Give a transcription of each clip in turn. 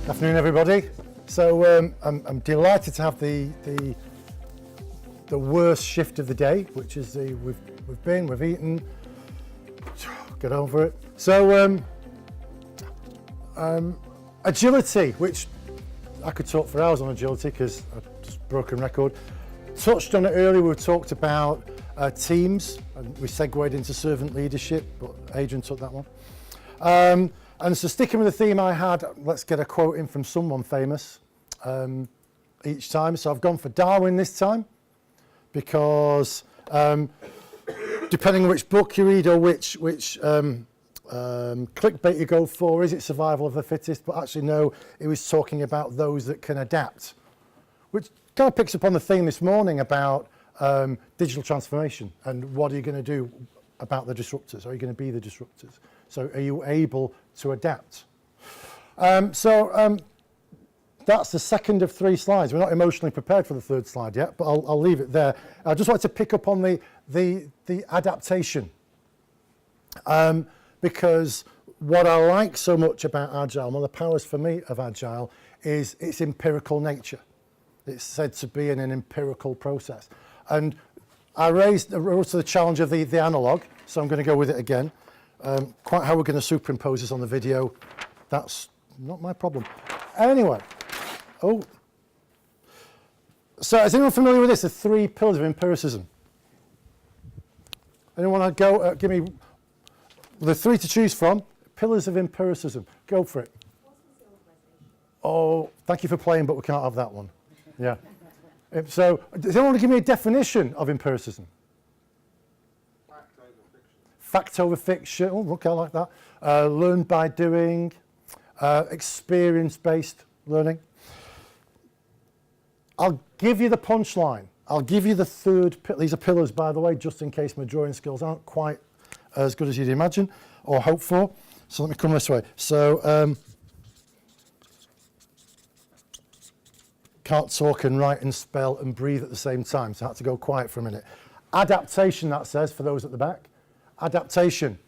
Afternoon, everybody. So I'm delighted to have the worst shift of the day, which is we've eaten, get over it. So agility, which I could talk for hours on agility because I've just broken record. Touched on it earlier. We talked about teams, and we segued into servant leadership, but Adrian took that one. And so sticking with the theme I had, let's get a quote in from someone famous each time. So I've gone for Darwin this time because depending on which book you read or which clickbait you go for, is it survival of the fittest? But actually no, it was talking about those that can adapt, which kind of picks up on the theme this morning about digital transformation and what are you going to do about the disruptors? Are you going to be the disruptors? So are you able to adapt? That's the second of 3 slides. We're not emotionally prepared for the third slide yet, but I'll leave it there. I just wanted to pick up on the adaptation because what I like so much about Agile, one of the powers for me of Agile, is its empirical nature. It's said to be in an empirical process. And I rose to the challenge of the analog, so I'm going to go with it again. Quite how we're going to superimpose this on the video, that's not my problem. Anyway, so is anyone familiar with this? The 3 pillars of empiricism. Anyone want to go? Give me the 3 to choose from. Pillars of empiricism. Go for it. Oh, thank you for playing, but we can't have that one. Yeah. So, does anyone want to give me a definition of empiricism? Fact over fiction. Oh, look, I like that. Learn by doing. Experience-based learning. I'll give you the punchline. I'll give you the third. These are pillars, by the way, just in case my drawing skills aren't quite as good as you'd imagine or hope for. So let me come this way. So can't talk and write and spell and breathe at the same time, so I had to go quiet for a minute. Adaptation, that says, for those at the back. Adaptation.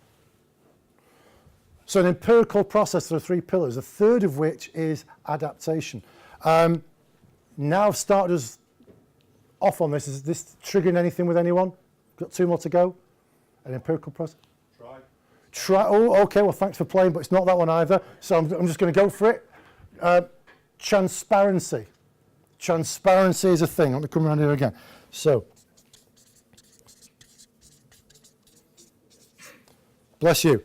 So an empirical process, there are 3 pillars, the third of which is adaptation. Now I've started us off on this. Is this triggering anything with anyone? Got 2 more to go? An empirical process? Try. Oh, okay, well, thanks for playing, but it's not that one either. So I'm just going to go for it. Transparency. Transparency is a thing. Let me come around here again. So, bless you.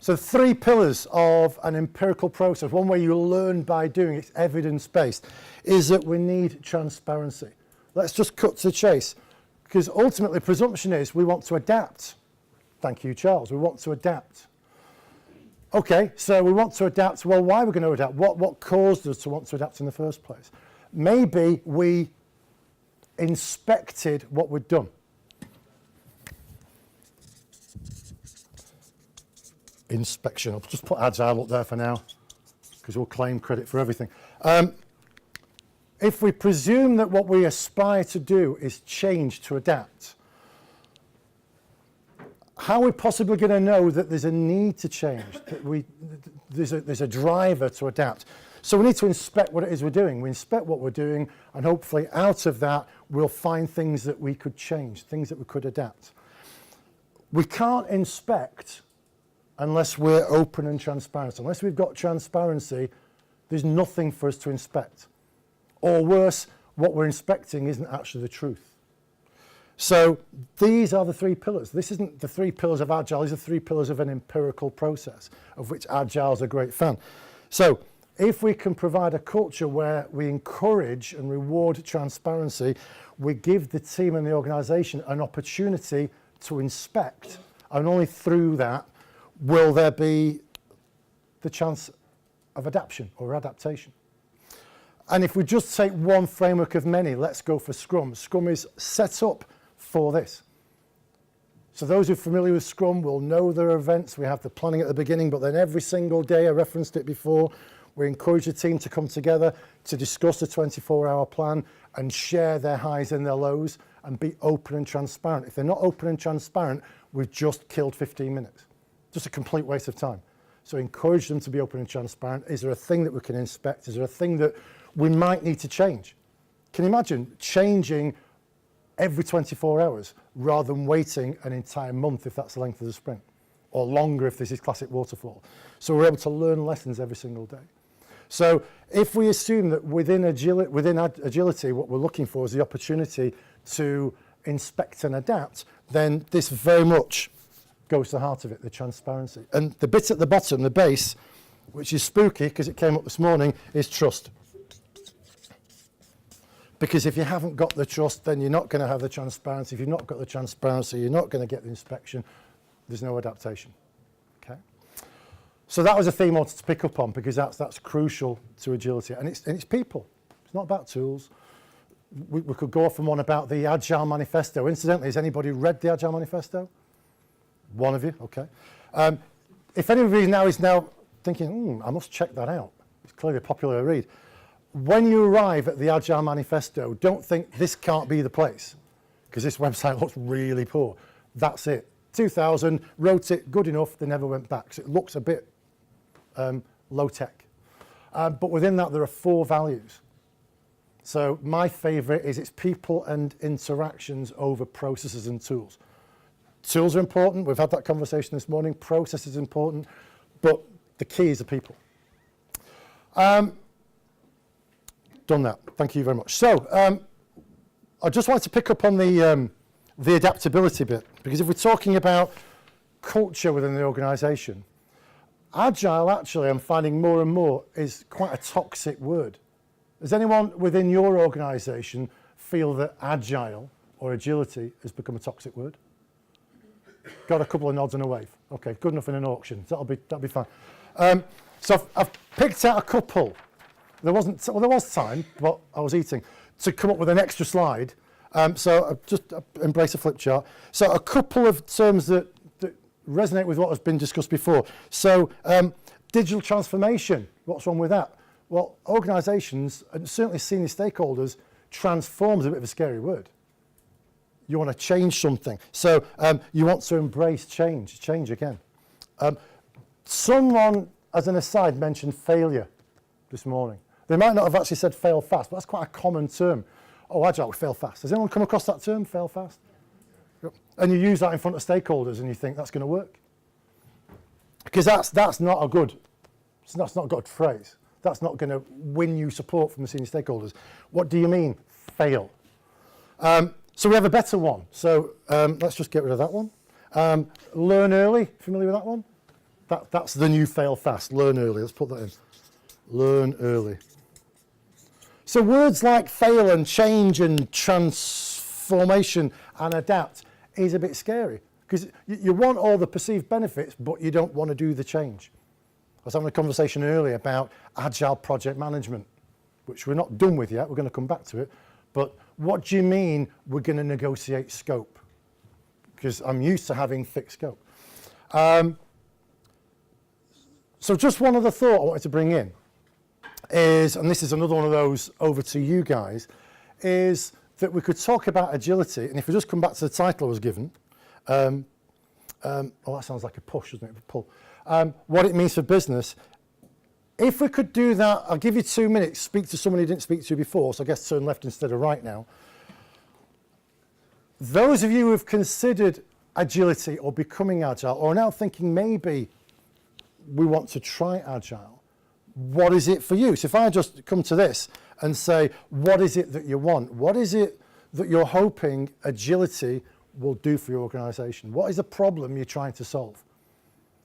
So 3 pillars of an empirical process, one way you learn by doing, it's evidence-based, is that we need transparency. Let's just cut to the chase, because ultimately presumption is we want to adapt. Thank you, Charles. We want to adapt. Okay, so we want to adapt. Well, why are we going to adapt? What caused us to want to adapt in the first place? Maybe we inspected what we'd done. Inspection. I'll just put Agile up there for now because we'll claim credit for everything. If we presume that what we aspire to do is change to adapt, how are we possibly going to know that there's a need to change, that there's a driver to adapt? So we need to inspect what it is we're doing. We inspect what we're doing, and hopefully out of that we'll find things that we could change, things that we could adapt. We can't inspect unless we're open and transparent. Unless we've got transparency, there's nothing for us to inspect. Or worse, what we're inspecting isn't actually the truth. So these are the 3 pillars. This isn't the 3 pillars of Agile, these are 3 pillars of an empirical process, of which Agile's a great fan. So if we can provide a culture where we encourage and reward transparency, we give the team and the organisation an opportunity to inspect, and only through that will there be the chance of adaption or adaptation. And if we just take one framework of many, let's go for Scrum. Scrum is set up for this. So those who are familiar with Scrum will know there are events. We have the planning at the beginning, but then every single day, I referenced it before, we encourage the team to come together to discuss the 24-hour plan and share their highs and their lows and be open and transparent. If they're not open and transparent, we've just killed 15 minutes. Just a complete waste of time. So encourage them to be open and transparent. Is there a thing that we can inspect? Is there a thing that we might need to change? Can you imagine changing every 24 hours rather than waiting an entire month if that's the length of the sprint, or longer if this is classic waterfall? So we're able to learn lessons every single day. So if we assume that within agility, what we're looking for is the opportunity to inspect and adapt, then this very much goes to the heart of it, the transparency. And the bit at the bottom, the base, which is spooky because it came up this morning, is trust. Because if you haven't got the trust, then you're not going to have the transparency. If you've not got the transparency, you're not going to get the inspection. There's no adaptation. Okay? So that was a theme I wanted to pick up on because that's crucial to agility. And it's people. It's not about tools. We could go off and on about the Agile Manifesto. Incidentally, has anybody read the Agile Manifesto? One of you? Okay. If anybody now is thinking, I must check that out. It's clearly a popular read. When you arrive at the Agile Manifesto, don't think this can't be the place because this website looks really poor. That's it. 2000, wrote it, good enough, they never went back. So it looks a bit low tech. But within that, there are 4 values. So my favorite is it's people and interactions over processes and tools. Tools are important. We've had that conversation this morning. Process is important, but the key is the people. Done that. Thank you very much. So I just wanted to pick up on the adaptability bit, because if we're talking about culture within the organisation, Agile, actually, I'm finding more and more, is quite a toxic word. Does anyone within your organisation feel that Agile or agility has become a toxic word? Got a couple of nods and a wave. Okay, good enough in an auction. That'll be fine. So I've picked out a couple. There was time, but I was eating, to come up with an extra slide. So I've just embrace a flip chart. So a couple of terms that resonate with what has been discussed before. So digital transformation, what's wrong with that? Well, organisations, and certainly senior stakeholders, transform is a bit of a scary word. You want to change something. So you want to embrace change again. Someone, as an aside, mentioned failure this morning. They might not have actually said fail fast, but that's quite a common term. Oh, Agile, we fail fast. Has anyone come across that term, fail fast? Yep. And you use that in front of stakeholders and you think that's going to work? Because that's not a good phrase. That's not going to win you support from the senior stakeholders. What do you mean, fail? So we have a better one. So let's just get rid of that one. Learn early, familiar with that one? That's the new fail fast, learn early. Let's put that in. Learn early. So words like fail and change and transformation and adapt is a bit scary because you want all the perceived benefits, but you don't want to do the change. I was having a conversation earlier about agile project management, which we're not done with yet. We're going to come back to it. But what do you mean we're going to negotiate scope? Because I'm used to having fixed scope. So just one other thought I wanted to bring in is, and this is another one of those over to you guys, is that we could talk about agility. And if we just come back to the title I was given, oh, that sounds like a push, doesn't it? A pull. What it means for business. If we could do that, I'll give you 2 minutes, speak to someone you didn't speak to before, so I guess turn left instead of right now. Those of you who have considered agility or becoming agile, or are now thinking maybe we want to try agile, what is it for you? So if I just come to this and say, what is it that you want? What is it that you're hoping agility will do for your organisation? What is the problem you're trying to solve?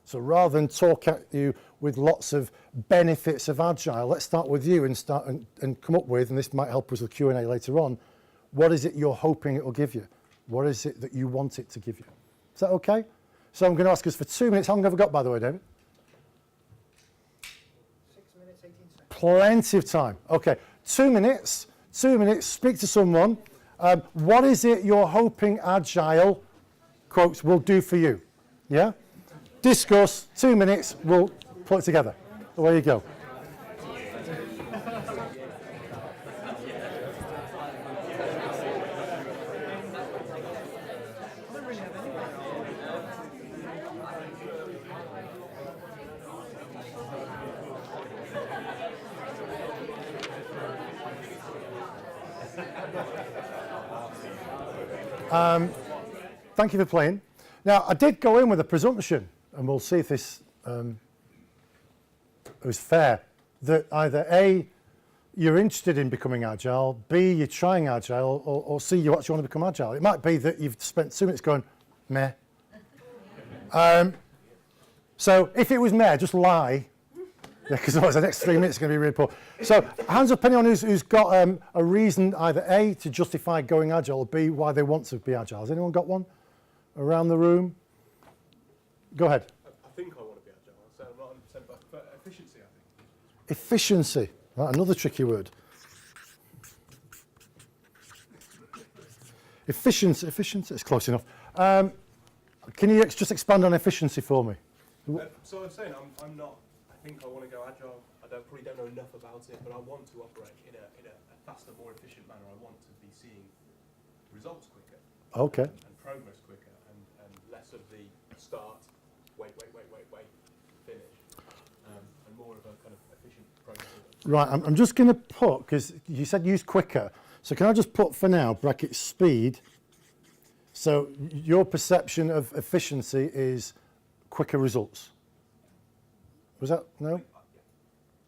So rather than talk at you with lots of benefits of Agile, let's start with you and come up with, and this might help us with Q&A later on, what is it you're hoping it will give you? What is it that you want it to give you? Is that okay? So I'm going to ask us for 2 minutes. How long have we got, by the way, David? 6 minutes, 18 seconds. Plenty of time. Okay, 2 minutes. 2 minutes, speak to someone. What is it you're hoping Agile, quotes, will do for you? Yeah? Discuss, 2 minutes, we'll put it together. Away you go. Thank you for playing. Now, I did go in with a presumption, and we'll see if this was fair, that either A, you're interested in becoming Agile, B, you're trying Agile, or C, you actually want to become Agile. It might be that you've spent 2 minutes going, meh. So if it was meh, just lie. Because otherwise the next 3 minutes are going to be really poor. So hands up anyone who's got a reason, either A, to justify going Agile, or B, why they want to be Agile. Has anyone got one around the room? Go ahead. I think I want to be Agile. So I'm not 100%, but efficiency, I think. Efficiency. Right, another tricky word. Efficiency, it's close enough. Can you just expand on efficiency for me? So I'm saying I'm not. I think I want to go Agile. I probably don't know enough about it, but I want to operate in a faster, more efficient manner. I want to be seeing results quicker. Okay. And progress quicker, and less of the start, wait, finish, and more of a kind of efficient process. Right, I'm just going to put, because you said use quicker, so can I just put for now, bracket speed, so your perception of efficiency is quicker results. Was that, no?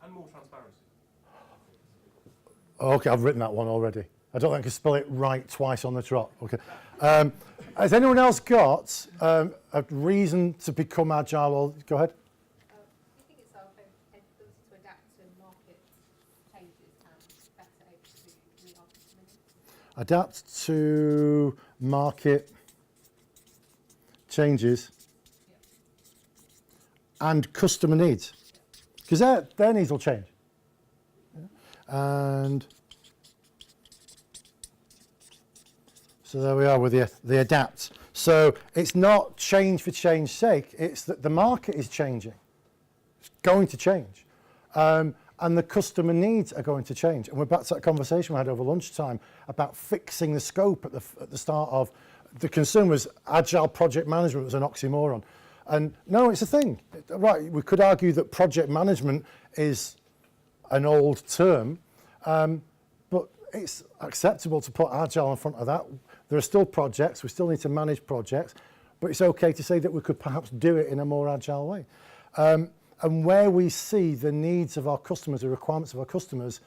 And more transparency. Okay, I've written that one already. I don't think I can spell it right twice on the trot. Okay. Has anyone else got a reason to become Agile? Or, go ahead. I think it's our ability to adapt to market changes and better able to meet our customer needs. Adapt to market changes and customer needs, because their needs will change. And so there we are with the adapt. So it's not change for change's sake, it's that the market is changing. It's going to change. And the customer needs are going to change. And we're back to that conversation we had over lunchtime about fixing the scope at the start of the consumers. Agile project management was an oxymoron. And no, it's a thing. Right, we could argue that project management is an old term, but it's acceptable to put Agile in front of that. There are still projects, we still need to manage projects, but it's okay to say that we could perhaps do it in a more Agile way. And where we see the needs of our customers, the requirements of our customers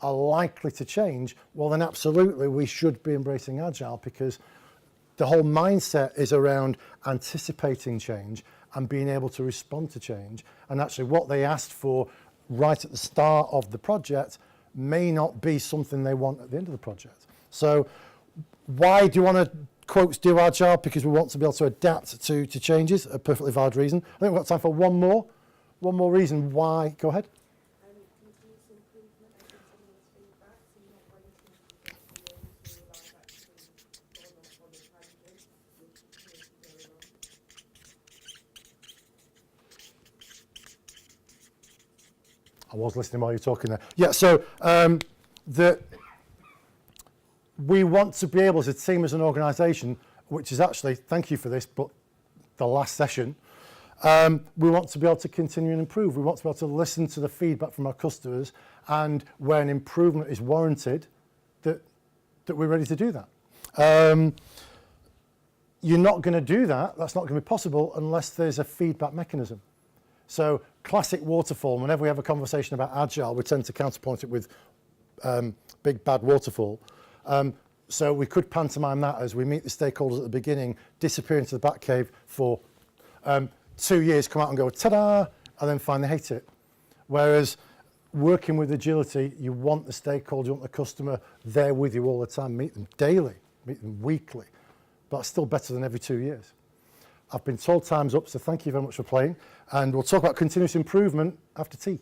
are likely to change, well then absolutely we should be embracing Agile, because the whole mindset is around anticipating change and being able to respond to change. And actually what they asked for right at the start of the project may not be something they want at the end of the project. So why do you want to, quotes, do Agile? Because we want to be able to adapt to changes, a perfectly valid reason. I think we've got time for one more reason why. Go ahead. Continuous improvement, I think some of those feedback, so you're not waiting for the to live action on the tangent, you'll keep going on. I was listening while you were talking there. Yeah, so we want to be able as a team, as an organisation, which is actually, thank you for this, but the last session, we want to be able to continue and improve. We want to be able to listen to the feedback from our customers, and where an improvement is warranted, that we're ready to do that. You're not going to do that, that's not going to be possible unless there's a feedback mechanism. So classic waterfall, whenever we have a conversation about Agile, we tend to counterpoint it with big bad waterfall. So we could pantomime that as we meet the stakeholders at the beginning, disappear into the back cave for 2 years, come out and go, ta-da, and then finally hate it. Whereas working with agility, you want the stakeholder, you want the customer there with you all the time, meet them daily, meet them weekly, but it's still better than every 2 years. I've been told time's up, so thank you very much for playing, and we'll talk about continuous improvement after tea.